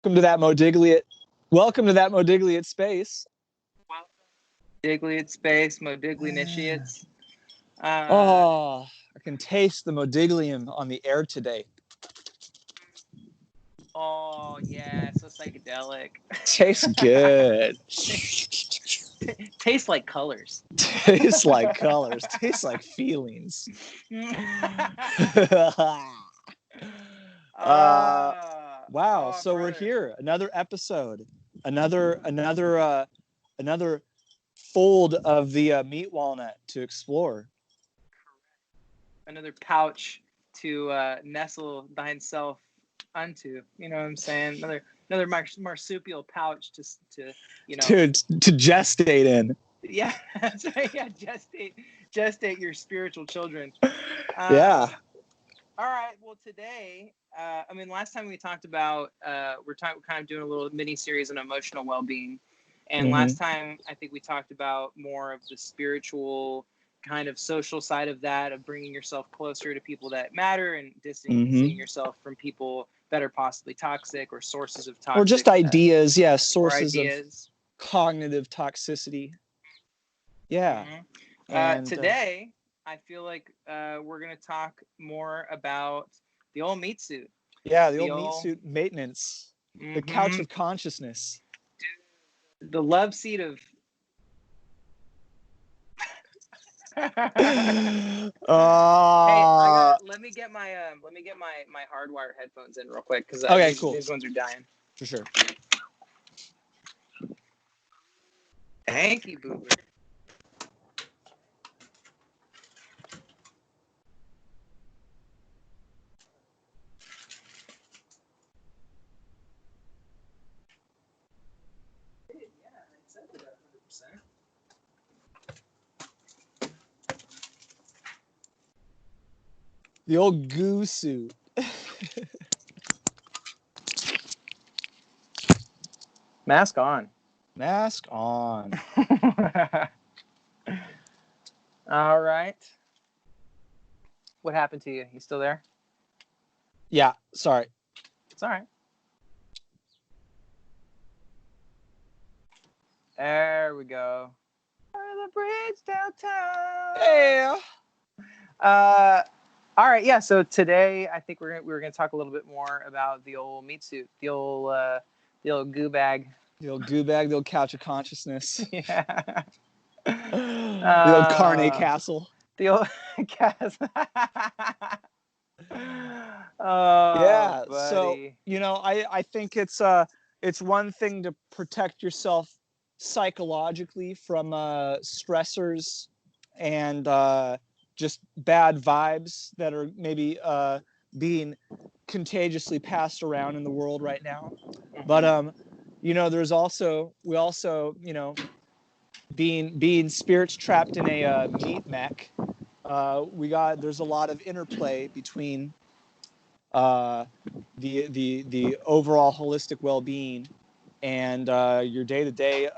Welcome to that Modigliate. Welcome to that Modigliate Space. Modigliate Space, Modigliate. I can taste the Modiglium on the air today. Oh yeah, so psychedelic. Tastes good. Tastes like colors. Tastes like colors. Tastes like feelings. Wow. So brother. we're here. Another episode. Another fold of the meat walnut to explore. Another pouch to nestle thyself unto. You know what I'm saying? Another marsupial pouch to to gestate in. Yeah, that's right. Yeah, gestate your spiritual children. Yeah. All right. Well, today, last time we talked about we're kind of doing a little mini series on emotional well-being, and last time I think we talked about more of the spiritual kind of social side of that, of bringing yourself closer to people that matter and distancing yourself from people that are possibly toxic or sources of toxic, or just ideas. Sources of cognitive toxicity. Yeah. And today, I feel like we're going to talk more about the old Meatsuit. Yeah, the old Meatsuit maintenance. The couch of consciousness. The love seat of... Hey, let me get my hardwire headphones in real quick, because cool. These ones are dying. For sure. Thank you, Boober. The old goo suit. Mask on. Mask on. All right. What happened to you? You still there? Yeah, sorry. It's all right. There we go. The bridge downtown. Yeah. All right. Yeah. So today, I think we're gonna talk a little bit more about the old Meatsuit, the old goo bag, the old goo bag, the old couch of consciousness. Yeah. The old Carne Castle. The old castle. Yeah. Buddy. So I think it's one thing to protect yourself psychologically from stressors and just bad vibes that are maybe being contagiously passed around in the world right now. But there's also being spirits trapped in a meat mech. There's a lot of interplay between the overall holistic well-being and your day-to-day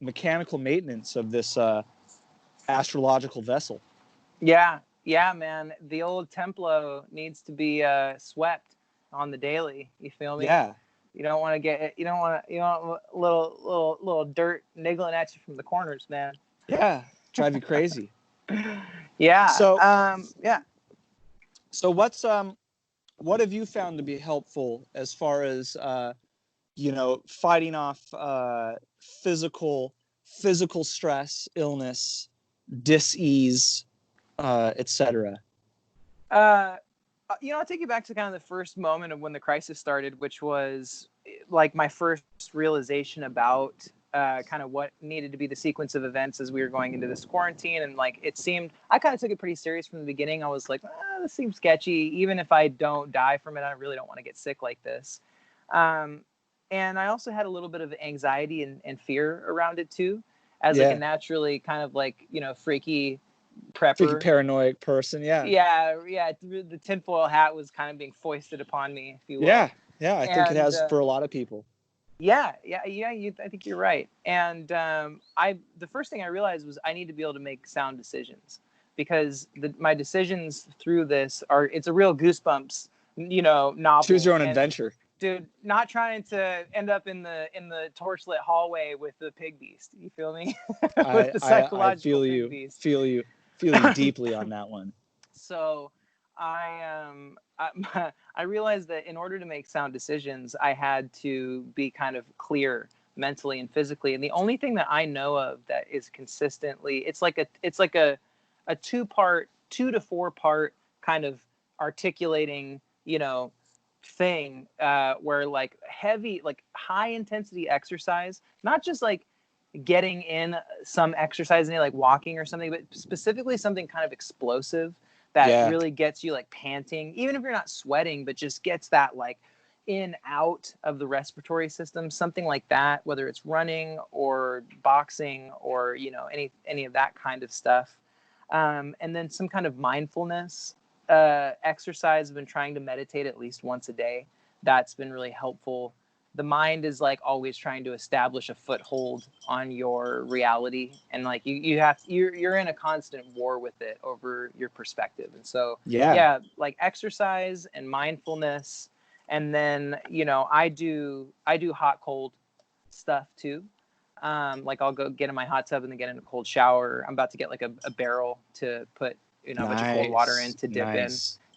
mechanical maintenance of this astrological vessel. Yeah, man. The old Templo needs to be swept on the daily. You feel me? Yeah. You don't want a little dirt niggling at you from the corners, man. Yeah, drive you crazy. Yeah. So yeah. So what have you found to be helpful as far as fighting off physical stress, illness, dis-ease, etc.? I'll take you back to kind of the first moment of when the crisis started, which was like my first realization about kind of what needed to be the sequence of events as we were going into this quarantine. And like, it seemed, I kind of took it pretty serious from the beginning. I was like, this seems sketchy. Even if I don't die from it, I really don't want to get sick like this. And I also had a little bit of anxiety and fear around it too, as like a naturally kind of like, freaky prepper, freaky paranoid person. Yeah. The tinfoil hat was kind of being foisted upon me, if you will. Yeah. I think it has for a lot of people. Yeah. I think you're right. And the first thing I realized was I need to be able to make sound decisions, because my decisions through this it's a real Goosebumps, novel. Choose your own adventure. dude, not trying to end up in the torchlit hallway with the pig beast. You feel me? With the I psychological pig beast. feel you deeply on that one. So I realized that in order to make sound decisions, I had to be kind of clear mentally and physically. And the only thing that I know of that is consistently, it's like a 2 to 4 part kind of articulating, thing, where like heavy, like high intensity exercise, not just like getting in some exercise, like walking or something, but specifically something kind of explosive that Yeah. really gets you like panting, even if you're not sweating, but just gets that like in out of the respiratory system, something like that, whether it's running or boxing or any of that kind of stuff. And then some kind of mindfulness exercise. I've been trying to meditate at least once a day. That's been really helpful. The mind is like always trying to establish a foothold on your reality, and like you're in a constant war with it over your perspective. And so Yeah. like exercise and mindfulness. And then I do hot cold stuff too. Like I'll go get in my hot tub and then get in a cold shower. I'm about to get like a barrel to put a bunch of cold water in to dip in.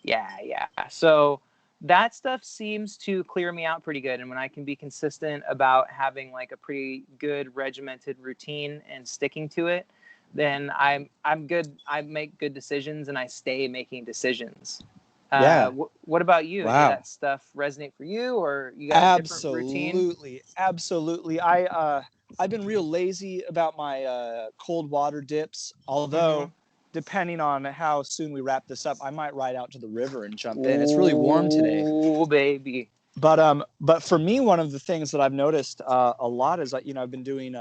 Yeah. So that stuff seems to clear me out pretty good. And when I can be consistent about having like a pretty good regimented routine and sticking to it, then I'm good. I make good decisions and I stay making decisions. Yeah. What about you? Any of Wow. that stuff resonate for you, or you got a different routine? Absolutely. I've been real lazy about my cold water dips, although depending on how soon we wrap this up, I might ride out to the river and jump in. It's really warm today. Oh, baby. But for me, one of the things that I've noticed a lot is that, I've been doing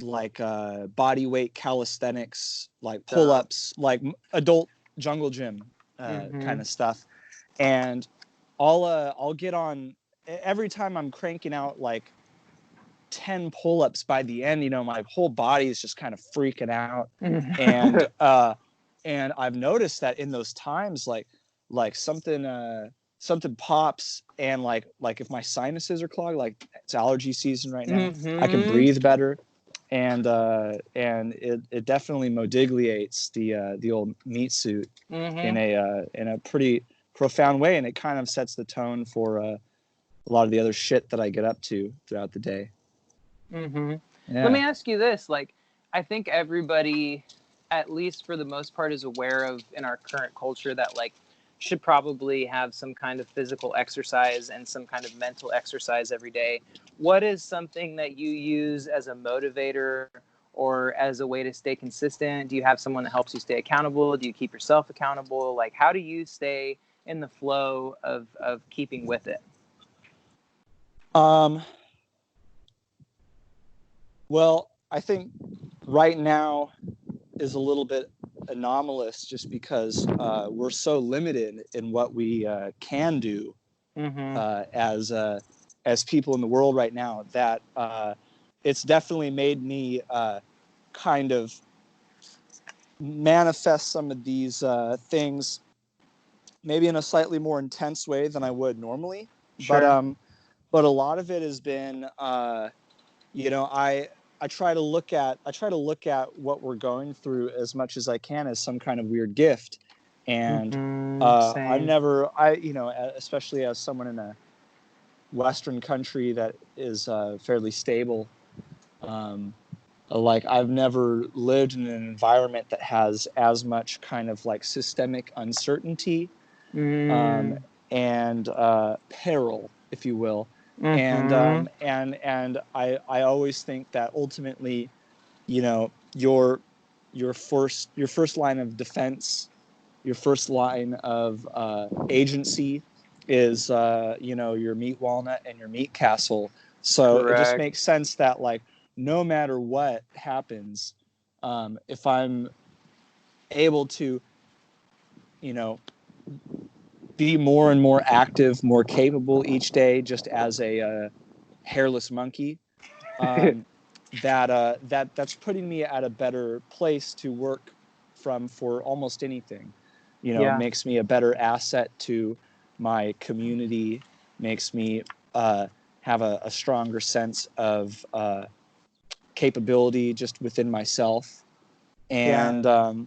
like body weight calisthenics, like pull-ups, like adult jungle gym kind of stuff. And I'll get on every time I'm cranking out like 10 pull-ups. By the end, my whole body is just kind of freaking out. And I've noticed that in those times, like something pops, and like if my sinuses are clogged, like it's allergy season right now, I can breathe better. And it definitely modigliates the old Meatsuit in a pretty profound way, and it kind of sets the tone for a lot of the other shit that I get up to throughout the day. Yeah. Let me ask you this: like, I think everybody, at least for the most part, is aware of in our current culture that like should probably have some kind of physical exercise and some kind of mental exercise every day. What is something that you use as a motivator or as a way to stay consistent? Do you have someone that helps you stay accountable? Do you keep yourself accountable? Like, how do you stay in the flow of keeping with it? Well, I think right now is a little bit anomalous just because we're so limited in what we can do as people in the world right now, that it's definitely made me kind of manifest some of these things maybe in a slightly more intense way than I would normally. Sure. But a lot of it has been I try to look at what we're going through as much as I can as some kind of weird gift. And especially as someone in a Western country that is fairly stable, like I've never lived in an environment that has as much kind of like systemic uncertainty and peril, if you will. And I always think that ultimately, your first line of defense, your first line of agency is your meat walnut and your meat castle. So it just makes sense that like no matter what happens, if I'm able to be more and more active, more capable each day, just as a hairless monkey, that's putting me at a better place to work from for almost anything. It makes me a better asset to my community, makes me have a stronger sense of capability just within myself. And I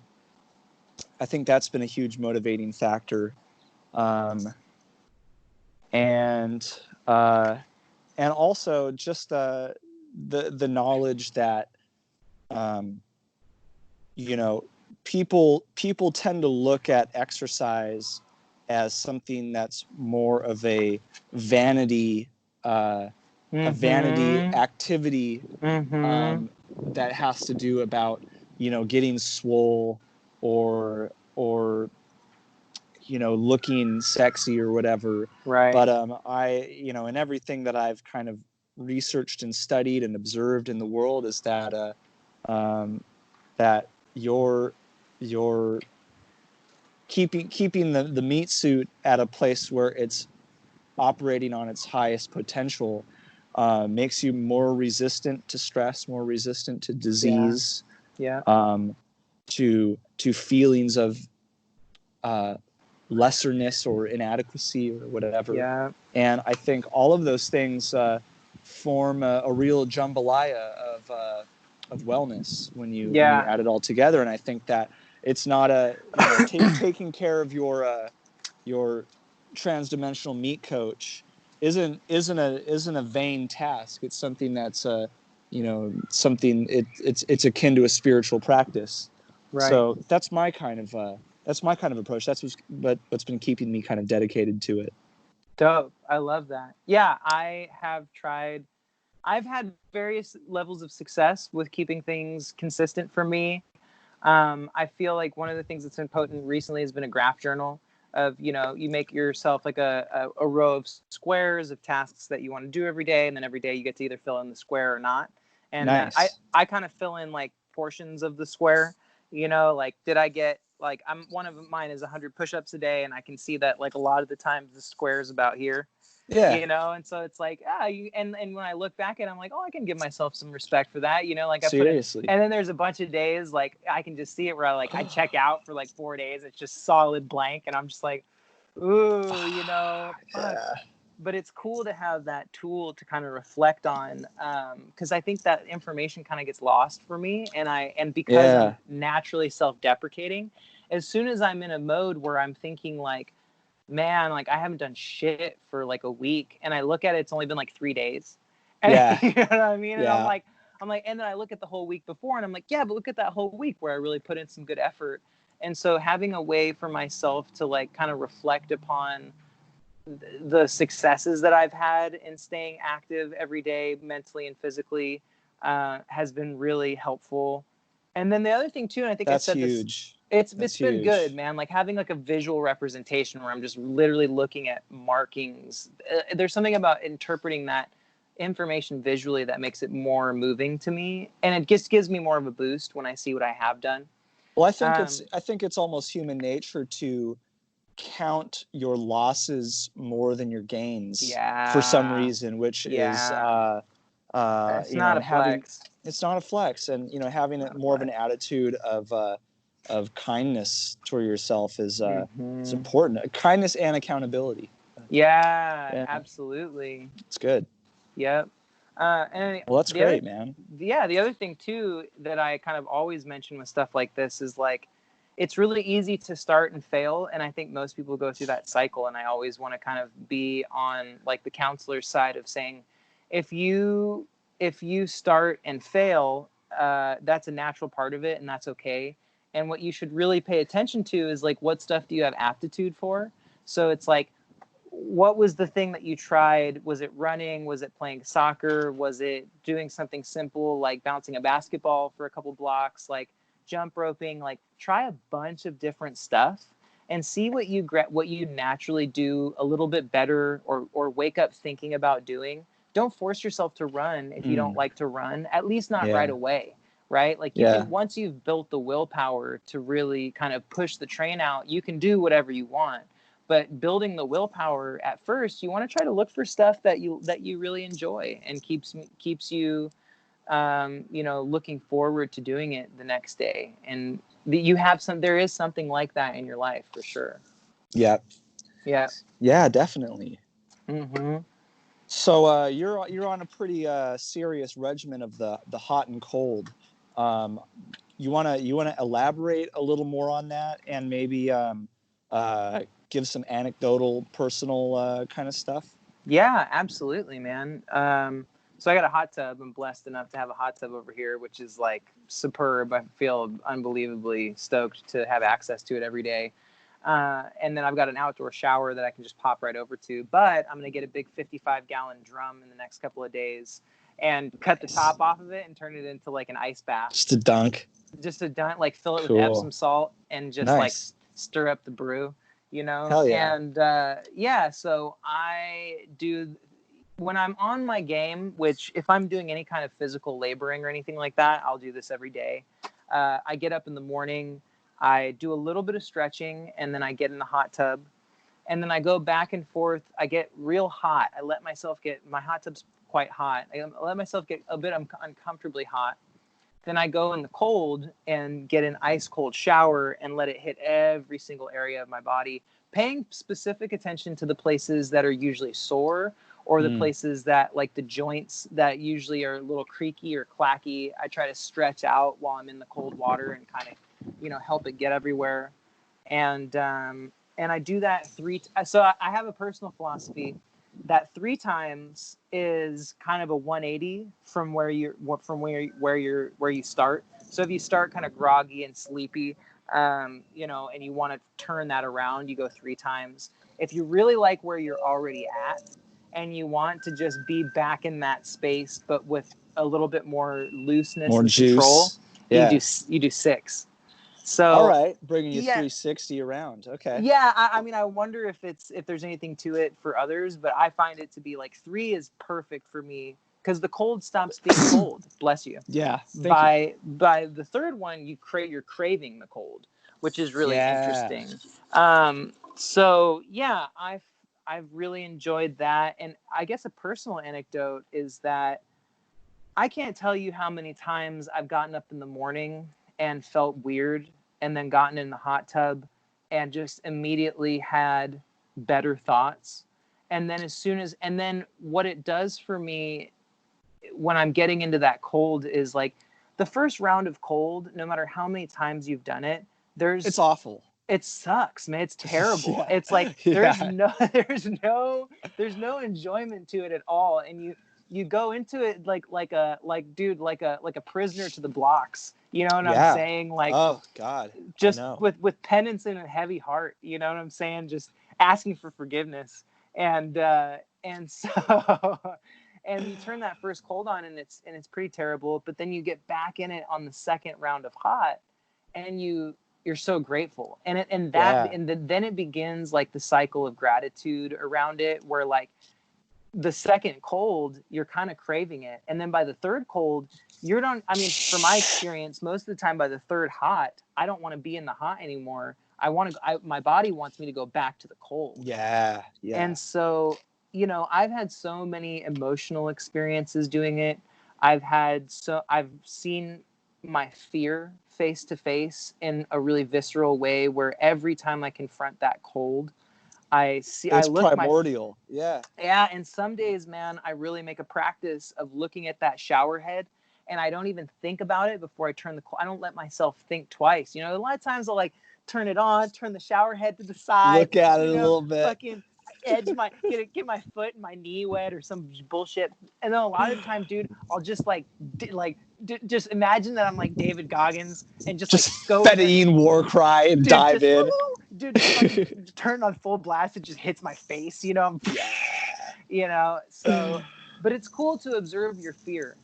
think that's been a huge motivating factor. And also just the knowledge that people tend to look at exercise as something that's more of a vanity activity that has to do about getting swole or looking sexy or whatever. Right. But I in everything that I've kind of researched and studied and observed in the world is that that you're keeping the meat suit at a place where it's operating on its highest potential makes you more resistant to stress, more resistant to disease, to feelings of lesserness or inadequacy or whatever. Yeah. And I think all of those things form a real jambalaya of wellness when you add it all together. And I think that it's not taking care of your transdimensional meat coach isn't a vain task. It's something that's something it's akin to a spiritual practice. Right. So that's my kind of approach. That's what's been keeping me kind of dedicated to it. Dope. I love that. Yeah, I've had various levels of success with keeping things consistent for me. I feel like one of the things that's been potent recently has been a graph journal of, you make yourself like a row of squares of tasks that you want to do every day. And then every day you get to either fill in the square or not. And nice. I kind of fill in like portions of the square, like did I get like one of mine is 100 push-ups a day. And I can see that like a lot of the times the square is about here. Yeah. And so it's like, and when I look back at it, I'm like, oh, I can give myself some respect for that. Like I seriously. And then there's a bunch of days like I can just see it where I check out for like 4 days. It's just solid blank. And I'm just like, ooh, Yeah. But it's cool to have that tool to kind of reflect on. Cause I think that information kind of gets lost for me. And because I'm naturally self-deprecating, as soon as I'm in a mode where I'm thinking like, man, like I haven't done shit for like a week, and I look at it, it's only been like 3 days. And, you know what I mean? And I'm like, and then I look at the whole week before, and I'm like, yeah, but look at that whole week where I really put in some good effort. And so having a way for myself to like kind of reflect upon the successes that I've had in staying active every day, mentally and physically, has been really helpful. And then the other thing too, and I think that's I said huge. It's been good, man. Like having like a visual representation where I'm just literally looking at markings. There's something about interpreting that information visually that makes it more moving to me, and it just gives me more of a boost when I see what I have done. Well, I think it's almost human nature to count your losses more than your gains for some reason, which is it's not a flex. It's not a flex, and having more of an attitude of kindness toward yourself is it's important. Kindness and accountability. Yeah, absolutely. It's good. Yep. And well, that's great, man. Yeah, the other thing too that I kind of always mention with stuff like this is like, it's really easy to start and fail, and I think most people go through that cycle. And I always want to kind of be on like the counselor's side of saying, if you start and fail, that's a natural part of it, and that's okay. And what you should really pay attention to is like, what stuff do you have aptitude for? So it's like, what was the thing that you tried? Was it running? Was it playing soccer? Was it doing something simple like bouncing a basketball for a couple blocks, like jump roping? Like try a bunch of different stuff and see what you naturally do a little bit better, or wake up thinking about doing. Don't force yourself to run if you don't like to run, at least not right away. Right? Like you can, once you've built the willpower to really kind of push the train out, you can do whatever you want. But building the willpower at first, you want to try to look for stuff that you really enjoy and keeps you, looking forward to doing it the next day. And there is something like that in your life for sure. Yeah. Yeah. Yeah, definitely. Mm-hmm. So you're on a pretty serious regimen of the hot and cold. Um, you wanna elaborate a little more on that, and maybe uh, give some anecdotal, personal kind of stuff? Yeah, absolutely, man. So I got a hot tub. I'm blessed enough to have a hot tub over here, which is like superb. I feel unbelievably stoked to have access to it every day. And then I've got an outdoor shower that I can just pop right over to. But I'm going to get a big 55-gallon drum in the next couple of days and cut the Nice. top off of it and turn it into like an ice bath. Just a dunk. Just to dunk, like fill it with Cool. Epsom salt and just like Nice. stir up the brew, you know? Hell yeah. And yeah, so I do when I'm on my game, which if I'm doing any kind of physical laboring or anything like that, I'll do this every day. I get up in the morning, I do a little bit of stretching, and then I get in the hot tub. And then I go back and forth. I get real hot. I let myself get, my hot tub's quite hot. I let myself get a bit uncomfortably hot. Then I go in the cold and get an ice cold shower and let it hit every single area of my body, paying specific attention to the places that are usually sore or the Mm. places that like the joints that usually are a little creaky or clacky. I try to stretch out while I'm in the cold water and kind of, help it get everywhere. And I do that so I have a personal philosophy that 3 times is kind of a 180 from where you start. So if you start kind of groggy and sleepy, and you want to turn that around, you go 3 times. If you really like where you're already at and you want to just be back in that space, but with a little bit more looseness More and control, juice. Yeah. you do 6. So All right. Bringing you yeah, 360 around. Okay. yeah, I mean, I wonder if there's anything to it for others, but I find it to be like 3 is perfect for me because the cold stops being cold. Bless you. Yeah. Thank you. By the third one, you're craving the cold, which is really Yeah. interesting. So yeah, I've really enjoyed that, and I guess a personal anecdote is that I can't tell you how many times I've gotten up in the morning and felt weird and then gotten in the hot tub and just immediately had better thoughts. And then what it does for me when I'm getting into that cold is like the first round of cold, no matter how many times you've done it, It's awful. it sucks, man. It's terrible. Yeah. It's like Yeah. there's no enjoyment to it at all, and you go into it like a prisoner to the blocks. You know what I'm Yeah. saying? Like Oh God. I just know. with penance and a heavy heart. You know what I'm saying? Just asking for forgiveness, and so and you turn that first cold on, and it's pretty terrible. But then you get back in it on the second round of hot, and you're so grateful, Yeah. then it begins like the cycle of gratitude around it, where like the second cold you're kind of craving it, and then by the third cold you're not. I mean, from my experience, most of the time by the third hot I don't want to be in the hot anymore. My body wants me to go back to the cold. Yeah. Yeah. And so, I've had so many emotional experiences doing it. I've seen my fear face to face in a really visceral way, where every time I confront that cold, I It's look my primordial. Yeah. yeah, and some days, man, I really make a practice of looking at that shower head, and I don't even think about it before I don't let myself think twice. A lot of times I'll like turn it on, turn the shower head to the side, Look at it a little bit. fucking get my foot and my knee wet or some bullshit. And then a lot of the time, dude, I'll just just imagine that I'm like David Goggins and just like Just go Fedayeen war cry and dude, dive just in. dude, just fucking turn on full blast. It just hits my face, So, but it's cool to observe your fear.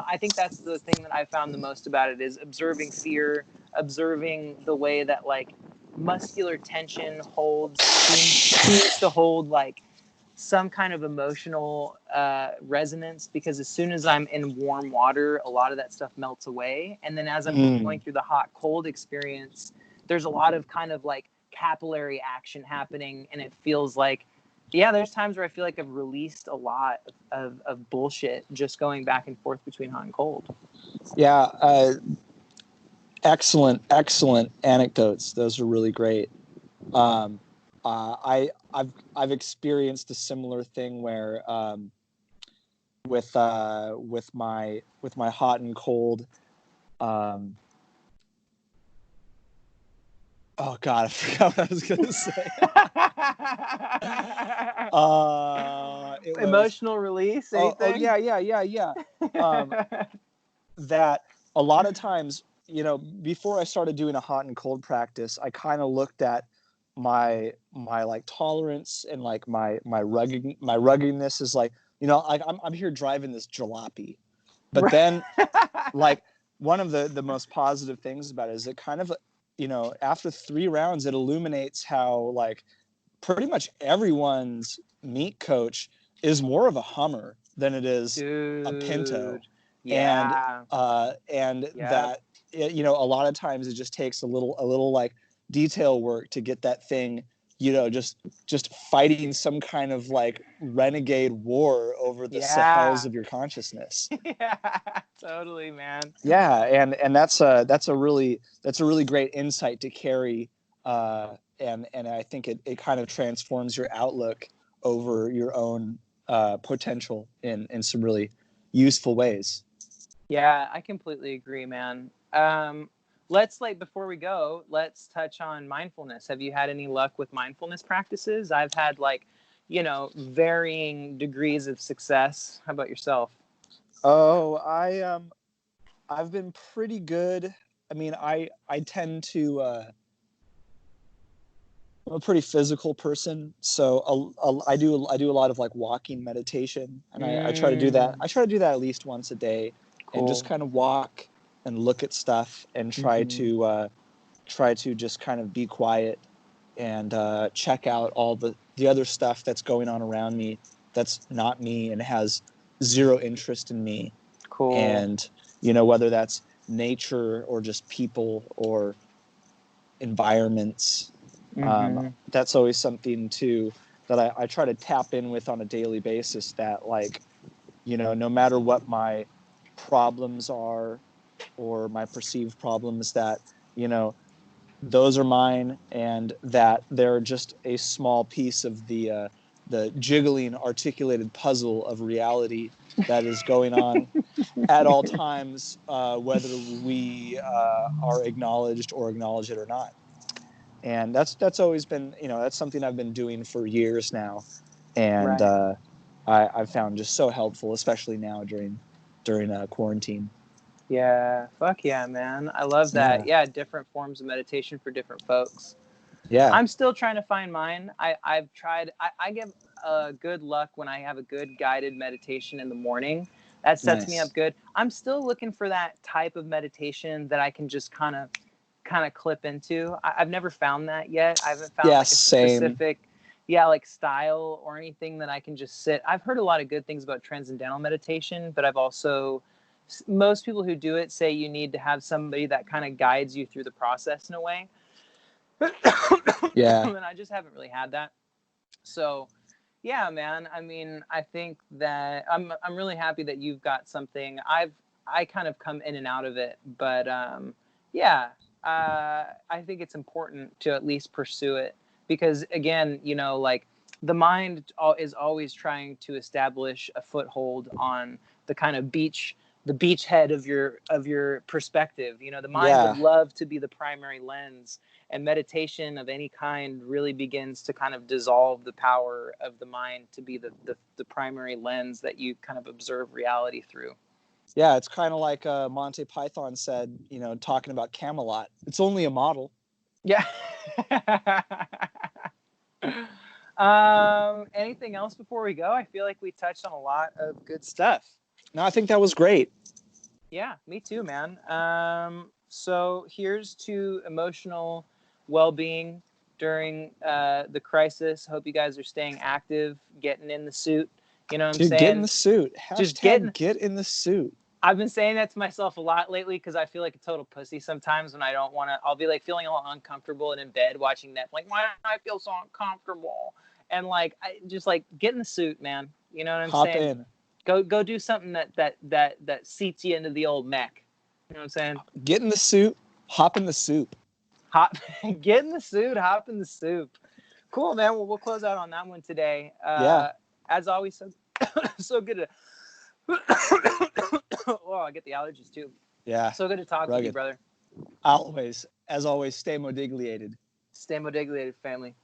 I think that's the thing that I found the most about it is observing fear, observing the way that like muscular tension seems to hold like some kind of emotional resonance, because as soon as I'm in warm water, a lot of that stuff melts away. And then as I'm going through the hot cold experience, there's a lot of kind of like capillary action happening, and it feels like, yeah, there's times where I feel like I've released a lot of bullshit just going back and forth between hot and cold. Yeah. Excellent anecdotes. Those are really great. I've experienced a similar thing where with my hot and cold. Oh God, I forgot what I was gonna say. It was Emotional release, oh anything? yeah. Um, that a lot of times, before I started doing a hot and cold practice, I kind of looked at my like tolerance and like my ruggedness is like, like I'm here driving this jalopy, but then like one of the most positive things about it is it kind of, after 3 rounds, it illuminates how like pretty much everyone's meat coach is more of a Hummer than it is a Pinto. Dude. And Yeah. Yep. that a lot of times it just takes a little like detail work to get that thing, just fighting some kind of like renegade war over the Sahels Yeah. of your consciousness. Yeah, totally, man. Yeah, and that's a really great insight to carry, and I think it kind of transforms your outlook over your own potential in some really useful ways. Yeah, I completely agree, man. Let's before we go, let's touch on mindfulness. Have you had any luck with mindfulness practices? I've had varying degrees of success. How about yourself? Oh, I've been pretty good. I mean, I tend to I'm a pretty physical person, so I do a lot of like walking meditation, and I try to do that. I try to do that at least once a day, and just Cool. kind of walk and look at stuff and Mm-hmm. try to just kind of be quiet and check out all the other stuff that's going on around me that's not me and has zero interest in me, Cool. and whether that's nature or just people or environments. Mm-hmm. That's always something too that I try to tap in with on a daily basis, that like, no matter what my problems are or my perceived problems, that, those are mine, and that they're just a small piece of the jiggling articulated puzzle of reality that is going on at all times, whether we are acknowledged or acknowledge it or not. And that's always been, that's something I've been doing for years now, and Right. I've found just so helpful, especially now during quarantine. Yeah. Fuck yeah, man. I love that. Yeah, Yeah, different forms of meditation for different folks. yeah, I'm still trying to find mine. I've tried. I give good luck when I have a good guided meditation in the morning. That sets me nice. up good. I'm still looking for that type of meditation that I can just kind of clip into. I've never found that yet. I haven't found Yeah, like a same. specific, yeah, like style or anything that I can just sit. I've heard a lot of good things about transcendental meditation, but I've also most people who do it say you need to have somebody that kind of guides you through the process in a way. Yeah, And I just haven't really had that. So, yeah, man. I mean, I think that I'm really happy that you've got something. I kind of come in and out of it, but yeah, I think it's important to at least pursue it because again, the mind is always trying to establish a foothold on the kind of the beachhead of your perspective. The mind would yeah, love to be the primary lens, and meditation of any kind really begins to kind of dissolve the power of the mind to be the primary lens that you kind of observe reality through. yeah. It's kind of like Monty Python said, talking about Camelot. It's only a model. Yeah. Anything else before we go? I feel like we touched on a lot of good stuff. No, I think that was great. Yeah, me too, man. So here's to emotional well-being during the crisis. Hope you guys are staying active, getting in the suit. You know what I'm Dude, get in the saying? suit. Just Hashtag getting. get in the suit. I've been saying that to myself a lot lately because I feel like a total pussy sometimes when I don't want to. I'll be like feeling all uncomfortable and in bed watching Netflix. Like, why do I feel so uncomfortable? And I just get in the suit, man. You know what I'm Hop saying? in. Go do something that seats you into the old mech. You know what I'm saying? Get in the suit. Hop in the soup. Hop, get in the suit, hop in the soup. Cool, man. Well, we'll close out on that one today. Yeah. As always, so so good to. Oh, I get the allergies too. Yeah. So good to talk with you, Rugged. brother. Always, as always, stay modigliated. Stay modigliated, family.